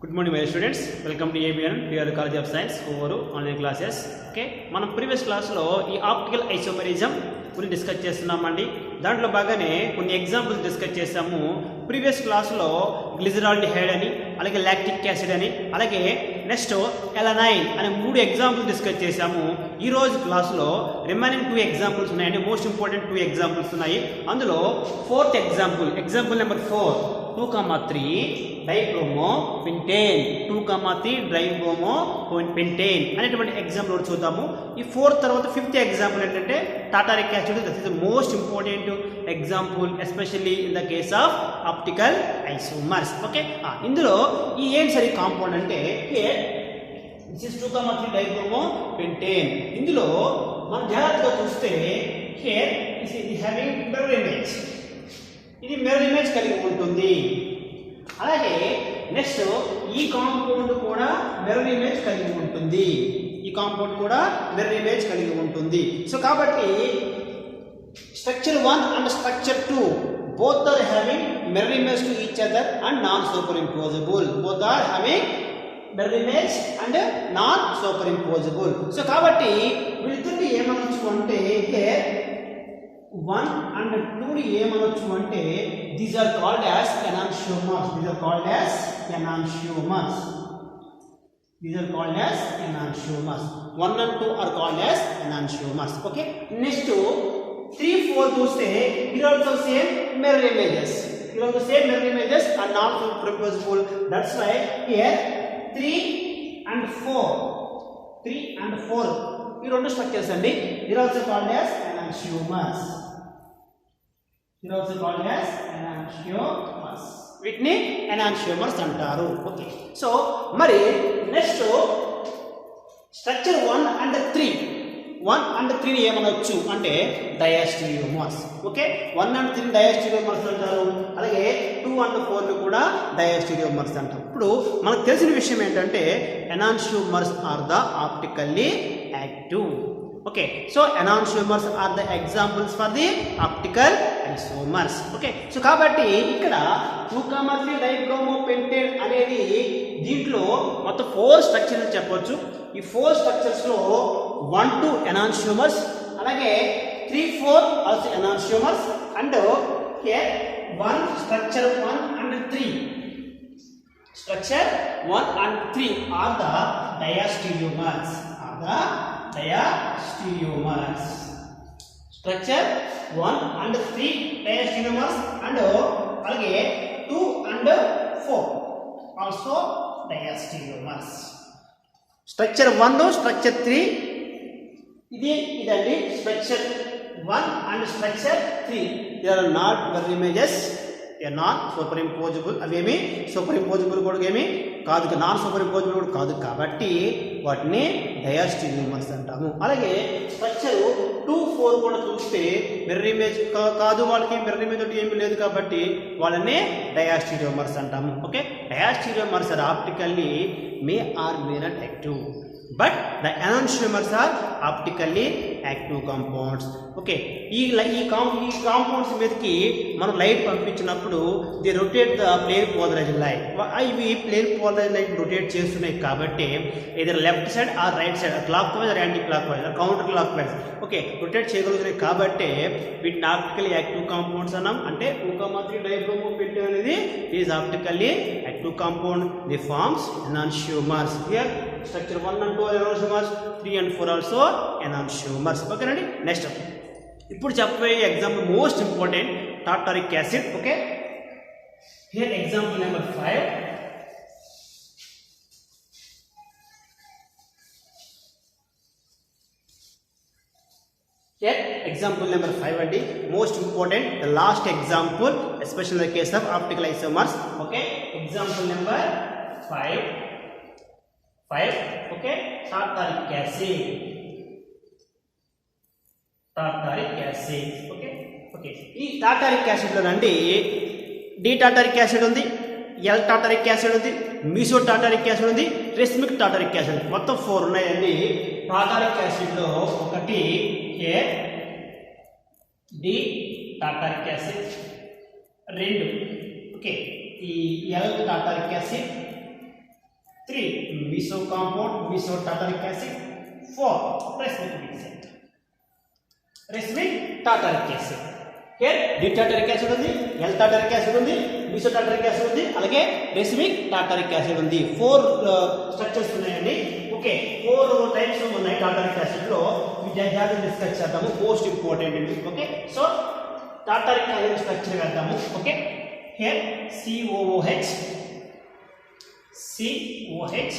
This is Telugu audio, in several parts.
Good morning, my students. Welcome to ABN, PR College of Science, over online classes. Okay, మనం ప్రీవియస్ క్లాస్లో ఈ ఆప్టికల్ ఐసోమరిజం గురించి డిస్కస్ చేస్తున్నామండి. దాంట్లో బాగానే కొన్ని ఎగ్జాంపుల్స్ డిస్కస్ చేసాము. ప్రీవియస్ క్లాస్లో గ్లిజరాల్డిహైడ్ అని, అలాగే లాక్టిక్ యాసిడ్ అని, అలాగే నెక్స్ట్ ఎలనైన్ అనే 3 ఎగ్జాంపుల్స్ డిస్కస్ చేసాము. ఈరోజు క్లాస్లో రిమైనింగ్ 2 ఎగ్జాంపుల్స్ ఉన్నాయండి. మోస్ట్ ఇంపార్టెంట్ 2 ఎగ్జాంపుల్స్ ఉన్నాయి. అందులో 4th example number 4, 2,3 dibromo pentane, 2,3 dibromo pentane అనేటువంటి ఎగ్జాంపుల్ చూద్దాము. ఈ 4th తర్వాత 5th ఎగ్జాంపుల్ ఏంటంటే tartaric acid. That is the most important example especially in the case of optical isomers. Okay, ఇందులో ఈ ఏంటి సరి కాంపౌండ్ అంటే దిస్ ఇస్ 2,3 డైబ్రోమో పెంటేన్. ఇందులో మనం జాగ్రత్తగా చూస్తే here is having mirror image. ఇది మిర్రర్ ఇమేజ్ కలిగి ఉంటుంది. అలాగే నెక్స్ట్ ఈ కాంపౌండ్ కూడా మిర్రర్ ఇమేజ్ కలిగి ఉంటుంది. సో కాబట్టి structure 1 and structure 2 both are having mirror image to each other and non superimposable. So కాబట్టి వీళ్ళిద్దరిని ఏమనొచ్చు అంటే 1 and 2 ఏమనొచ్చు అంటే these are called as enantiomers. 1 and 2 are called as enantiomers. Okay, next 3, 4 చూస్తే here also same mirror images are not superimposable. That's why here 3 and 4 ఈ రెండు స్ట్రక్చర్స్ అండి. here also called as enantiomers. వీటిని ఎనాన్షియోమర్స్ అంటారు. ఓకే, సో మరి నెక్స్ట్ స్ట్రక్చర్ 1 and 3 ఏమనొచ్చు అంటే డయాస్టీరియోమర్స్. ఓకే, 1 and 3 డయాస్టీరియోమర్స్ అంటారు. అలాగే 2 and 4 కూడా డయాస్టీరియోమర్స్ అంటారు. ఇప్పుడు మనకు తెలిసిన విషయం ఏంటంటే enantiomers are the optically active. Okay, so enantiomers are the examples for the optical isomers. Okay, so కాబట్టి ఇక్కడ 2,3 డైబ్రోమో పెంటేన్ అనేది దీంట్లో మొత్తం 4 స్ట్రక్చర్స్ చెప్పొచ్చు. ఈ 4 స్ట్రక్చర్స్ లో 1, 2 enantiomers, అలాగే 3, 4 also enantiomers, and here 1 structure 1 and 3 are the diastereomers. Structure 1 and 3 diastereomers, and అలాగే 2 and 4 also diastereomers. Structure 1, structure 3 ఇదండి. Structure 1 and structure 3 they are not mirror images, they are not superimposable. అవేమి సూపర్ ఇంపోజబుల్ కూడా ఏమి కాదు, నాన్ సూపర్ ఇంపోజబుల్ కూడా కాదు. కాబట్టి వాటిని డయాస్టీరియోమర్స్ అంటాము. అలాగే స్ట్రక్చర్ 2, 4 కూడా చూస్తే మిర్రర్ ఇమేజ్ కాదు, వాళ్ళకి మిర్రర్ ఇమేజ్ ఏమీ లేదు కాబట్టి వాళ్ళని డయాస్టీరియోమర్స్ అంటాము. Okay, diastereomers are optically may not active, but the enantiomers are optically active compounds. Okay, ఈ కాంపౌండ్స్ మీదకి మనం లైట్ పంపించినప్పుడు they rotate the plane polarised light. ఇవి ప్లేన్ పోలరైజ్డ్ లైట్ రొటేట్ చేస్తున్నాయి కాబట్టి either left side or right side, clock wise or anti clock wise or counterclockwise okay rotate చేయగలుగుతున్నాయి. కాబట్టి వీటిని ఆప్టికల్లీ యాక్టివ్ కాంపౌండ్స్ అన్నాం. అంటే 2,3 డైబ్రోమో పెంటేన్ అనేది is optically active compound. They forms enantiomers. Here structure 1 and 2 are enantiomers, 3 and 4 also enantiomers. ఓకేనండి. నెక్స్ట్ ఇప్పుడు చెప్పబోయే example most important tartaric acid. Okay, here example number 5. Example number 5 అండి, most important, the last example special in the case of optical isomers. Okay, example number 5. Okay, tartaric acid. Okay, ఈ టార్టారిక్ యాసిడ్ లో అండి డి టార్టారిక్ యాసిడ్ ఉంది, ఎల్ టార్టారిక్ యాసిడ్ ఉంది, మీసో టార్టారిక్ యాసిడ్ ఉంది, రెస్మిక్ టార్టారిక్ యాసిడ్, మొత్తం 4 ఉన్నాయండి. టార్టారిక్ యాసిడ్ లో ఒకటి డి టార్టారిక్ యాసిడ్, 2 ఓకే ఈ L tartaric acid, 3 meso compound meso tartaric acid, 4 racemic tartaric acid. Here D tartaric acid ఉంది, L tartaric acid ఉంది, meso tartaric acid ఉంది, అలాగే racemic tartaric acid ఉంది. 4 స్ట్రక్చర్స్ ఉన్నాయండి. ఓకే 4 టైప్స్ ఉన్నాయి tartaric acid లో. జాగ్రత్తగా డిస్కస్ చేద్దాము, మోస్ట్ ఇంపార్టెంట్ అండి. Okay so tartaric acid structure వేద్దాము. Okay here COOH COH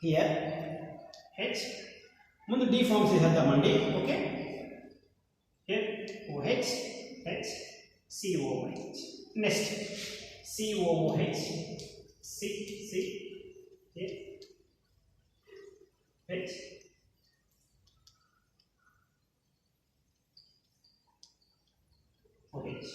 here H ముందు D ఫార్మ్స్ చేద్దామండి. Okay here OH H COOH next COOH C here H OH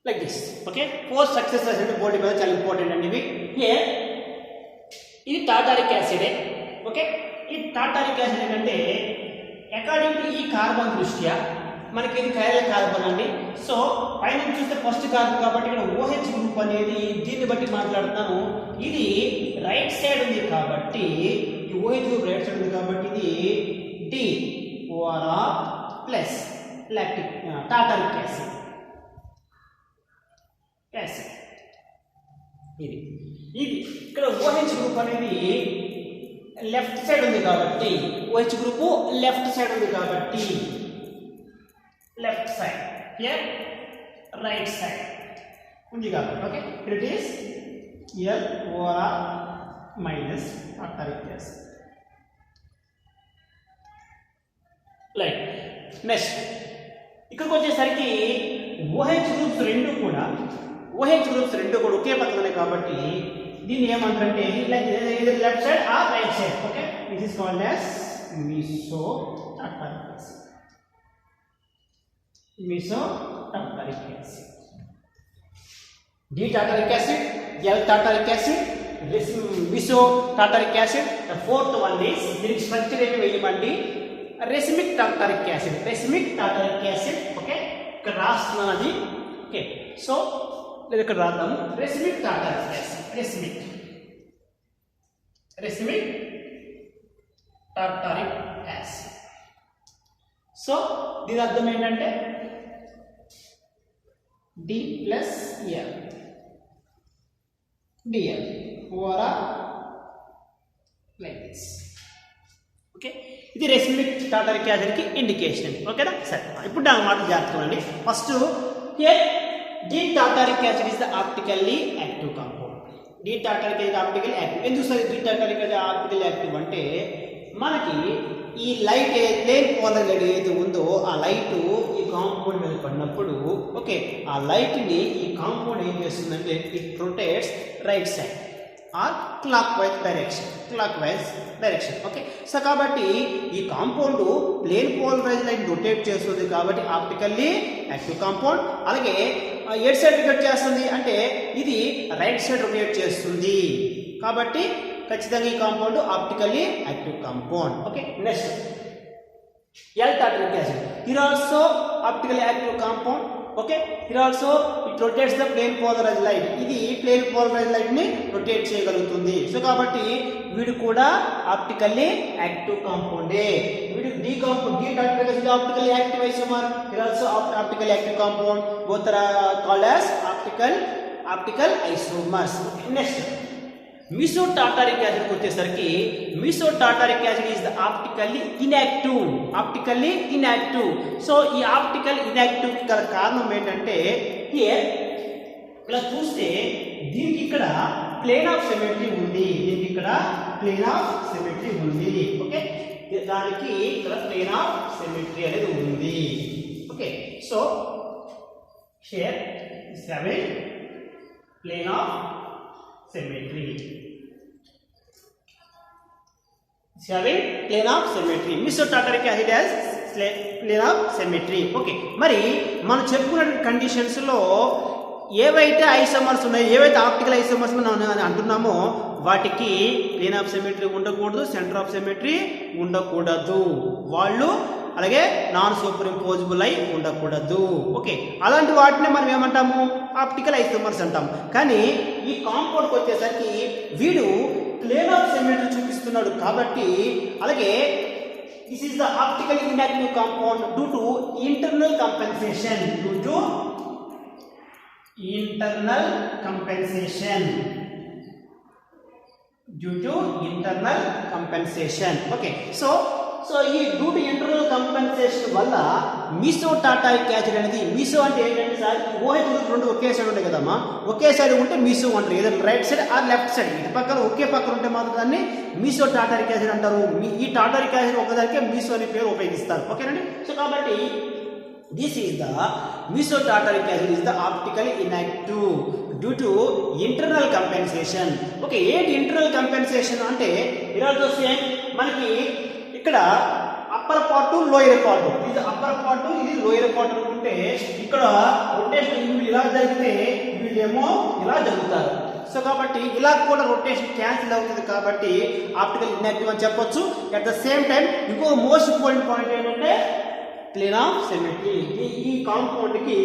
like this. Okay 4 structures are body మీద చాలా ఇంపార్టెంట్ అండి ఇవి. హియర్ ఇది టాటారిక్ యాసిడ్. ఓకే ఈ టాటారిక్ యాసిడ్ ఏంటంటే అకార్డింగ్ టు ఈ కార్బన్ దృష్ట్యా మనకి ఇది కైరల్ కార్బన్ అండి. సో పైన చూస్తే ఫస్ట్ కార్బన్ కాబట్టి ఇక్కడ OH గ్రూప్ అనేది దీన్ని బట్టి మాట్లాడుతాను. ఇది రైట్ సైడ్ ఉంది కాబట్టి ఈ OH గ్రూప్ రైట్ సైడ్ ఉంది కాబట్టి ఇది DOR plus lactic tartaric acid ఇది ఇక్కడ OH గ్రూప్ అనేది లెఫ్ట్ సైడ్ ఉంది కాబట్టి OH గ్రూప్ లెఫ్ట్ సైడ్ ఉంది కాబట్టి left side here right side ఉంది కాబట్టి okay it is LOR minus tartaric acid like next ఇక్కడికి వచ్చేసరికి OH గ్రూప్స్ రెండు కూడా ఒకే పక్కనే కాబట్టి దీన్ని ఏమంటారంటే ఇది left side or right side. Okay this is called as meso tartaric acid. D tartaric acid, L tartaric acid, meso tartaric acid. The fourth one is దీనికి స్ట్రక్చర్ ఏమి వేయమండి racemic tartaric acid. ఓకే ఇక్కడ రాస్తున్నాను అది. ఓకే సో లేదా ఇక్కడ రాద్దాము racemic tartaric acid. racemic tartaric acid. So దీని అర్థం ఏంటంటే D plus L DL over like this. Okay ఇది racemic tartaric acid కి ఇండికేషన్. ఓకేనా సరే ఇప్పుడు నా మాట జాగ్రత్తగా first here D tartaric acid is the optically active compound. D tartaric acid optically active. ఎందుకు sir D tartaric acid optically active అంటే మనకి ఈ లైట్ ప్లేన్ పోలర్ లైట్ ఏదైతే ఉందో ఆ లైట్ ఈ కాంపౌండ్ మీద పడినప్పుడు ఓకే ఆ లైట్ని ఈ కాంపౌండ్ ఏం చేస్తుందంటే it rotates right side or clockwise direction. Okay so కాబట్టి ఈ compound plane polarize light rotate చేస్తుంది కాబట్టి ఆప్టికల్లీ యాక్టివ్ కాంపౌండ్. అలాగే ఎటు సైడ్ రొటేట్ చేస్తుంది అంటే ఇది రైట్ సైడ్ రొటేట్ చేస్తుంది కాబట్టి ఖచ్చితంగా ఈ compound optically active compound. Okay next L tartaric acid. Here also optically active compound. Okay, here also it rotates the plane polarized light. ఇది ప్లేన్ పోలరైజ్డ్ లైట్ ని రొటేట్ చేయగలుగుతుంది. సో కాబట్టి వీడు కూడా ఆప్టికల్లీ యాక్టివ్ కాంపౌండే. వీడు D tartaric acid optically active isomer. here also optically active compound. both are called as optical isomers. Next meso tartaric acid వచ్చేసరికి meso tartaric acid is the optically inactive. So ఈ ఆప్టికల్ ఇన్యాక్టివ్ గల కారణం ఏంటంటే హియర్ ఇలా చూస్తే దీనికి ఇక్కడ ప్లేన్ ఆఫ్ సిమెట్రీ ఉంది. ఓకే దానికి ఇక్కడ ప్లేన్ ఆఫ్ సిమెట్రీ అనేది ఉంది. Okay so here is having plane of symmetry. It's having plane of symmetry. Mesotartaric acid has plane of symmetry. Okay. మరి మనం చెప్పుకున్న కండిషన్స్ లో ఏవైతే ఐసోమర్స్ ఉన్నాయో, ఏవైతే ఆప్టికల్ ఐసోమర్స్ మనం అంటున్నామో వాటికి ప్లేన్ ఆఫ్ సిమెట్రీ ఉండకూడదు, సెంటర్ ఆఫ్ సిమెట్రీ ఉండకూడదు, వాళ్ళు అలాగే నాన్ సూపర్ ఇంపోజిబుల్ అయి ఉండకూడదు. ఓకే, అలాంటి వాటిని మనం ఏమంటాము? ఆప్టికల్ ఐసోమర్స్ అంటాం. కానీ ఈ కాంపౌండ్కి వచ్చేసరికి వీడు ప్లేన్ ఆఫ్ సిమెట్రీ చూపిస్తున్నాడు కాబట్టి, అలాగే this is the optically inactive compound due to internal compensation. Due to internal compensation. Due to internal compensation. Okay, so ఈ డ్యూ టు ఇంటర్నల్ కంపెన్సేషన్ వల్ల మీసోటార్టారిక్ యాసిడ్ అనేది, మీసో అంటే ఏంటంటే సార్ OH రెండు ఒకే సైడ్ ఉంటాయి కదమ్మా, ఒకే సైడ్ ఉంటే మీసో అంటారు, ఏదో right side or left side, ఇటు పక్కన ఒకే పక్కన ఉంటే మాత్రం దాన్ని మీసోటార్టారిక్ యాసిడ్ అంటారు. ఈ టార్టారిక్ యాసిడ్ ఒకదానికే మీసో అనే పేరు ఉపయోగిస్తారు. ఓకేనండి. సో కాబట్టి this is the mesotartaric acid is the optically inactive due to internal compensation. Okay, ఏంటి ఇంటర్నల్ కంపెన్సేషన్ అంటే here also same, మనకి ఇక్కడ అప్పర్ పార్ట్ లోయర్ పార్ట్, ఇది అప్పర్ పార్ట్ ఇది లోయర్ పార్ట్ అనుకుంటే ఇక్కడ రొటేషన్ వీళ్ళు ఇలా జరిగితే వీళ్ళేమో ఇలా జరుగుతారు. సో కాబట్టి ఇలా కూడా రొటేషన్ క్యాన్సిల్ అవుతుంది కాబట్టి ఆప్టికల్ ఇన్యాక్టివ్ అని చెప్పొచ్చు. అట్ ద సేమ్ టైం ఇంకో మోస్ట్ ఇంపార్టెంట్ పాయింట్ ఏంటంటే ప్లేన్ ఆఫ్ సిమెట్రీ. ఈ కాంపౌండ్ కి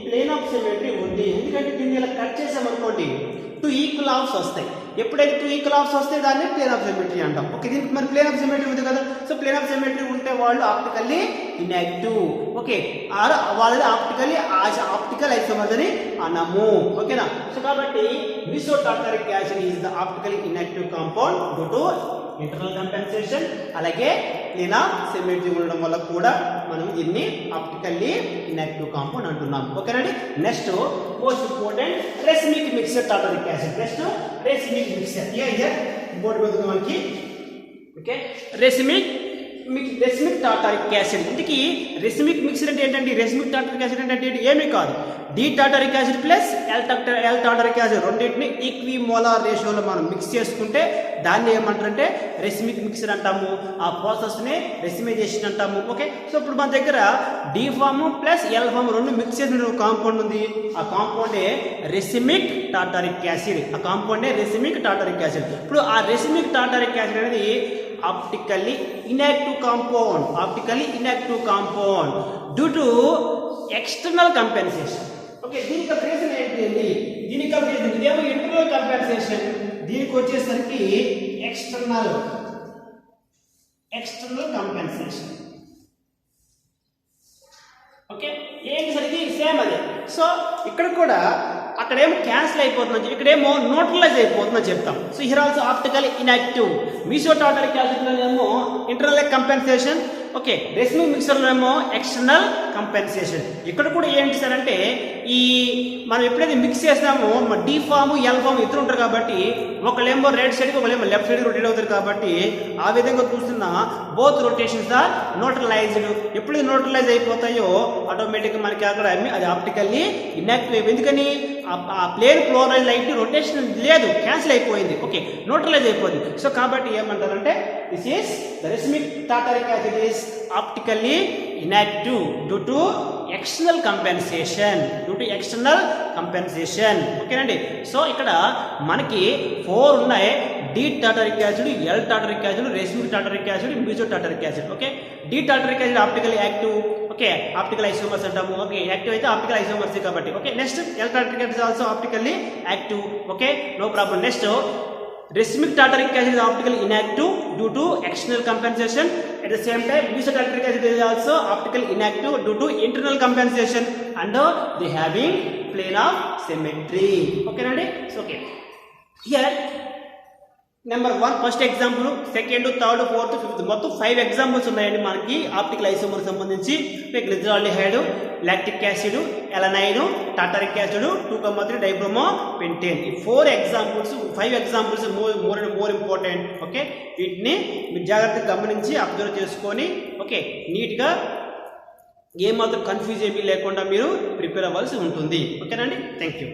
ప్లేన్ ఆఫ్ సిమెట్రీ ఉంది. ఎందుకంటే దీన్ని ఇలా కట్ చేసామనుకోండి 2 ఈక్వల్ హాఫ్స్ వస్తాయి. ఎప్పుడైతే 2 ఈక్వల్ హాఫ్స్ వస్తే దాన్ని ప్లేన్ ఆఫ్ సిమెట్రీ అంటాం. ఓకే, దీనికి మరి ప్లేన్ ఆఫ్ సిమెట్రీ ఉంది కదా, సో ప్లేన్ ఆఫ్ సిమెట్రీ ఉంటే వాళ్ళు ఆప్టికల్లీ ఇన్యాక్టివ్. ఓకే, వాళ్ళది ఆప్టికల్ ఐసోమర్స్ అని అన్నాము. ఓకేనా. సో కాబట్టి mesotartaric acid is the optically inactive compound due to internal compensation, అలాగే ప్లేన్ ఆఫ్ సిమెట్రీ ఉండడం వల్ల కూడా మనం దీన్ని ఆప్టికల్లీ ఇన్యాక్టివ్ కాంపౌండ్ అంటున్నాం. ఓకేనండి. Next most important racemic mixer tartaric acid. Next racemic mixer board మీద మనకి. Okay, racemic tartaric acid. ఇందుకి రెసిమిక్ మిక్సర్ అంటే ఏంటంటే, రెసిమిక్ టార్టారిక్ యాసిడ్ అంటే ఏమీ కాదు, D tartaric acid plus L tartaric acid రెండింటిని ఈక్విమోలార్ రేషియోలో మనం మిక్స్ చేసుకుంటే దాన్ని ఏమంటారంటే రెసిమిక్ మిక్సర్ అంటాము. ఆ ప్రాసెస్ని రెసిమైజేషన్ అంటాము. ఓకే, సో ఇప్పుడు మన దగ్గర D form plus L form రెండు మిక్స్ చేసిన కాంపౌండ్ ఉంది. ఆ కాంపౌండే రెసిమిక్ టార్టారిక్ యాసిడ్. ఆ కాంపౌండే రెసిమిక్ టార్టారిక్ యాసిడ్. ఇప్పుడు ఆ రెసిమిక్ టార్టారిక్ యాసిడ్ అనేది optically inactive compound due to external compensation. Okay, దీనికి రీజన్ ఏంటి? దీనికి రీజన్ ఇదేమో ఇంటర్నల్ కంపెన్సేషన్, దీనికి వచ్చేసరికి ఎక్స్టర్నల్ కంపెన్సేషన్. ఓకే, ఏంటి సరికి సేమ్ అదే. సో ఇక్కడ కూడా అక్కడేమో క్యాన్సిల్ అయిపోతుందని, ఇక్కడేమో న్యూట్రలైజ్ అయిపోతుందని చెప్తాం. So here also optically inactive. Mesotartaric యాసిడ్లోనేమో ఇంటర్నల్ కంపెన్సేషన్, ఓకే, రెసిమిక్ మిక్సర్లోనేమో ఎక్స్టర్నల్ కంపెన్సేషన్. ఇక్కడ కూడా ఏంటి సార్ అంటే, ఈ మనం ఎప్పుడైతే మిక్స్ చేసినామో డి ఫామ్ ఎల్ ఫామ్ ఇద్దరు ఉంటారు కాబట్టి ఒకళ్ళేమో రైట్ సైడ్కి ఒకళ్ళేమో లెఫ్ట్ సైడ్కి రొటేట్ అవుతారు కాబట్టి ఆ విధంగా చూస్తున్న బోత్ రొటేషన్స్ ఆర్ న్యూట్రలైజ్డ్. ఎప్పుడు న్యూట్రలైజ్ అయిపోతాయో ఆటోమేటిక్గా మనకి అక్కడ అది ఆప్టికల్లీ ఇన్యాక్టివ్ అయిపోయింది. ఎందుకని ఆ ప్లేన్ ఫ్లోరైడ్ లైట్ రొటేషన్ లేదు, క్యాన్సిల్ అయిపోయింది. ఓకే, న్యూట్రలైజ్ అయిపోయింది. సో కాబట్టి ఏమంటారంటే this is the racemic tartaric acid is optically inactive due to external compensation. ఓకేనండి. సో ఇక్కడ మనకి 4 ఉన్నాయి: D tartaric acid, L tartaric acid, racemic tartaric acid, mesotartaric acid. Okay, D tartaric acid optically active. Okay, optical isomers అంటాము. ఓకే, యాక్టివ్ అయితే ఆప్టికల్ ఐసోమర్స్ కాబట్టి. Okay, next L tartaric acid also optically active. Okay, no problem. Next racemic tartaric acid is optically inactive due to external compensation. At the same time, mesotartaric acid is also optically inactive due to internal compensation, and they having plane of symmetry. Okay, ready? So, okay. Here, number 1 first example, second, third, fourth, fifth, మొత్తం 5 ఎగ్జాంపుల్స్ ఉన్నాయండి మనకి ఆప్టికల్ ఐసోమర్ సంబంధించి. Glyceraldehyde, lactic acid, alanine, tartaric acid, 2,3 డైబ్రోమోపెంటేన్. ఈ 5 ఎగ్జాంపుల్స్ మోర్ ఇంపార్టెంట్. ఓకే, వీటిని మీరు జాగ్రత్తగా గమనించి అబ్జర్వ్ చేసుకొని ఓకే నీట్గా ఏమాత్రం కన్ఫ్యూజ్ ఏమీ లేకుండా మీరు ప్రిపేర్ అవ్వాల్సి ఉంటుంది. ఓకేనండి, థ్యాంక్ యూ.